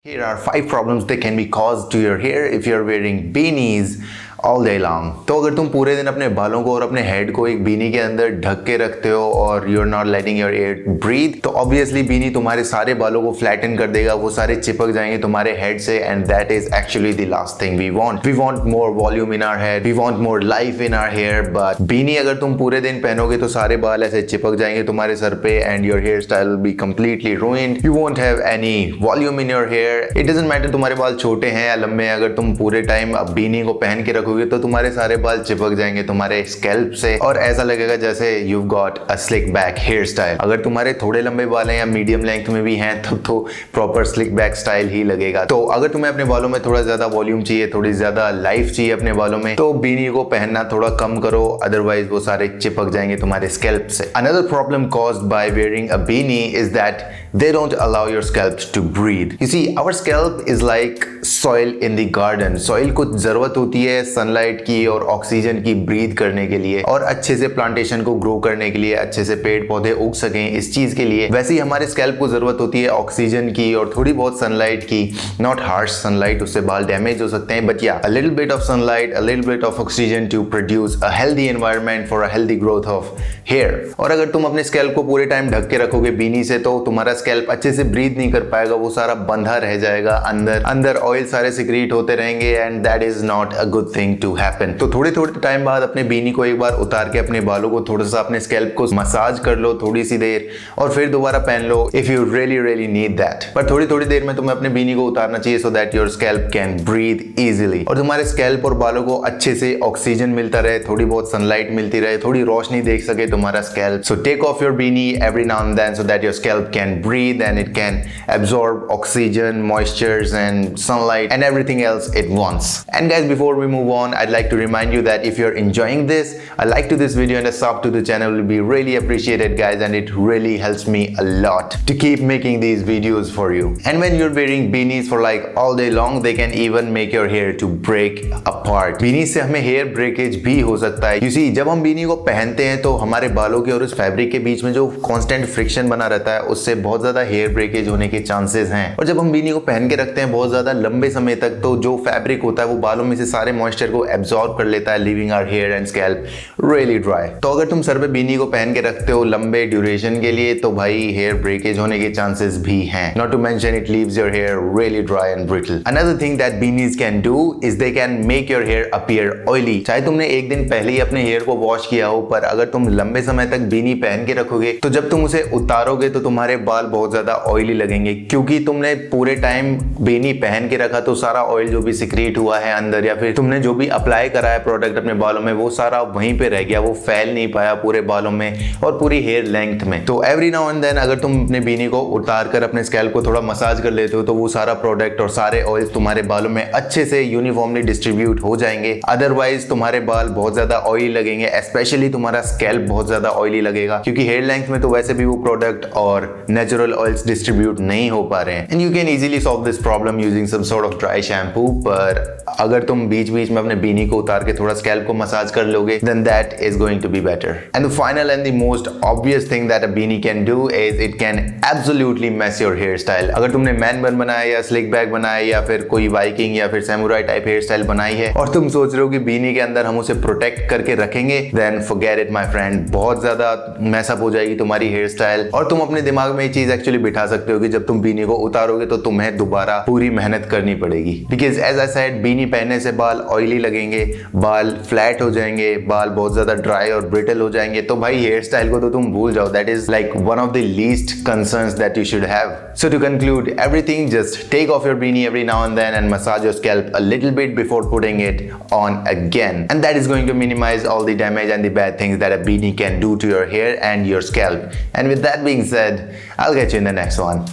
Here are 5 problems that can be caused to your hair if you're wearing beanies all day long. तो अगर तुम पूरे दिन अपने बालों को और अपने हेड को एक बीनी के अंदर ढक के रखते हो और you are not letting your air breathe, तो ऑब्वियसली बीनी तुम्हारे सारे बालों को फ्लैटन कर देगा, वो सारे चिपक जाएंगे तुम्हारे हेड से, and that is actually the last thing we want. We want more volume in our head, we want more life in our hair, but beanie अगर तुम पूरे दिन पहनोगे तो सारे बाल ऐसे चिपक जाएंगे तुम्हारे सर पे and your hair style will be completely ruined. You won't have any volume in your hair. It doesn't matter तुम्हारे बाल छोटे हैं या लंबे हैं, अगर तुम पूरे टाइम अब बीनी को पहन के रखोगे तो तुम्हारे सारे बाल चिपक जाएंगे तुम्हारे स्कैल्प से और ऐसा लगेगा जैसे you've got a slick back hair style. अगर तुम्हारे थोड़े लंबे बाल हैं या मीडियम लेंथ में भी हैं तब तो प्रॉपर स्लिक बैक स्टाइल ही लगेगा. तो अगर तुम्हें अपने बालों में थोड़ा ज्यादा वॉल्यूम चाहिए, थोड़ी ज्यादा लाइफ चाहिए अपने बालों में, तो बीनी को पहनना थोड़ा कम करो, अदरवाइज वो सारे चिपक जाएंगे तुम्हारे स्कैल्प से. Another problem caused by wearing a beanie is that they don't allow your scalp to breathe. You see, our scalp is like soil in the garden. Soil को जरूरत होती है सनलाइट की और ऑक्सीजन की ब्रीथ करने के लिए और अच्छे से प्लांटेशन को ग्रो करने के लिए, अच्छे से पेड़ पौधे उग सकें इस चीज के लिए. वैसे ही हमारे स्कैल्प को जरूरत होती है ऑक्सीजन की और थोड़ी बहुत सनलाइट की. नॉट हार्श सनलाइट, उससे बाल डैमेज हो सकते हैं, बट या a little bit of sunlight, a little bit of oxygen to produce a healthy environment for a healthy growth of hair. और अगर तुम अपने स्कैल्प को पूरे टाइम ढक के रखोगे बीनी से तो तुम्हारा स्कैल्प अच्छे से ब्रीथ नहीं कर पाएगा, वो सारा बंधा रह जाएगा, अंदर ऑयल सारे सिक्रीट होते रहेंगे and that is not a good thing to happen. तो थोड़े टाइम बाद अपने बीनी को एक बार उतार के अपने बालों को थोड़ा सा अपने स्कैल्प को मसाज कर लो थोड़ी सी देर और फिर दोबारा पहन लो if you really need that. पर थोड़ी देर में तुम्हें अपने बीनी को उतारना चाहिए so that your scalp can breathe easily और तुम्हारे स्कैल्प और बालों को अच्छे से ऑक्सीजन मिलता रहे, थोड़ी बहुत सनलाइट मिलती रहे, थोड़ी रोशनी देख सके तुम्हारा scalp. So take off your beanie every now and then so that your scalp can breathe and it can absorb oxygen, moistures and sunlight and everything else it wants. And guys, before we move on, I'd like to remind you that if you're enjoying this, a like to this video and a sub to the channel will be really appreciated guys, and it really helps me a lot to keep making these videos for you. And when you're wearing beanies for like all day long, they can even make your hair to break apart. beanies से हमें hair breakage भी हो सकता है. You see, जब हम beanie को पहनते हैं तो हमारे बालों के और उस फैब्रिक के बीच में जो constant friction बना रहता है उससे बहुत ज्यादा hair breakage होने के चांसेस हैं. और जब हम बीनी को पहन के रखते हैं बहुत ज्यादा लंबे समय तक तो जो फैब्रिक होता है वो बालों में से सारे मॉइस्चर को एब्जॉर्ब कर लेता है, leaving our hair and scalp really dry. तो अगर तुम सर पे बीनी को पहन के रखते हो लंबे ड्यूरेशन के लिए तो भाई हेयर ब्रेकेज होने के चांसेस भी हैं. Not to mention it leaves your hair really dry and brittle. Another thing that beanies can do is they can make your hair appear oily. चाहे तुमने एक दिन पहले ही अपने हेयर को वॉश किया हो, पर अगर तुम लंबे समय तक बीनी पहन के रखोगे तो जब तुम उसे उतारोगे तो तुम्हारे बाल बहुत ज्यादा ऑयली लगेंगे, क्योंकि तुमने पूरे टाइम बेनी पहन के रखा तो सारा ऑयल जो भी सिक्रीट हुआ है अंदर या फिर तुमने जो भी अप्लाई करा है प्रोडक्ट अपने बालों में वो सारा वहीं पे रह गया, वो फैल नहीं पाया पूरे बालों में और पूरी हेयर लेंथ में. तो एवरी नाउ एंड देन अगर तुम अपने बीनी को उतार कर अपने स्कैल्प को थोड़ा मसाज कर लेते हो तो वो सारा प्रोडक्ट और सारे ऑयल तुम्हारे बालों में अच्छे से यूनिफॉर्मली डिस्ट्रीब्यूट हो जाएंगे. अदरवाइज तुम्हारे बाल बहुत ज्यादा ऑयली लगेंगे, स्पेशली तुम्हारा स्कैल्प बहुत ज्यादा ऑयली लगेगा क्योंकि हेयर लेंथ में तो वैसे भी वो प्रोडक्ट और नेचुरल ऑयल्स डिस्ट्रीब्यूट नहीं हो पा रहे हैं. And you can easily solve this problem using some sort of dry shampoo. पर अगर तुम बीच में अपने बीनी को उतार के थोड़ा स्कैल्प को मसाज कर लोगे then that is going to be better. And the final and the most obvious thing that a beanie can do is it can absolutely mess your hairstyle. अगर तुमने मैन बन बनाया या स्लिक बैक बनाया या फिर कोई वाइकिंग या फिर सैमुराई टाइप हेयर स्टाइल बनाई है और तुम सोच रहे हो कि बीनी के अंदर हम उसे प्रोटेक्ट करके रखेंगे, then forget it my friend. बहुत ज्यादा मैसअप हो जाएगी तुम्हारी हेयर स्टाइल और तुम अपने दिमाग में ये चीज एक्चुअली बिठा सकते हो कि जब तुम बीनी को उतारोगे तो तुम्हें दोबारा पूरी मेहनत करनी पड़ेगी. बिकॉज एज आई सेड, बीनी पहनने से बाल ऑयली लगेंगे, बाल फ्लैट हो जाएंगे, बाल बहुत ज्यादा ड्राई और ब्रिटल हो जाएंगे. तो भाई हेयर स्टाइल को तो तुम भूल जाओ. That is like one of the least concerns that you should have. So to conclude everything, just take off your beanie every now and then and massage your scalp a little bit before putting it on again, and that is going to minimize all the damage and the bad things that a beanie can do to your hair and your scalp. And with that being said, I'll catch you in the next one.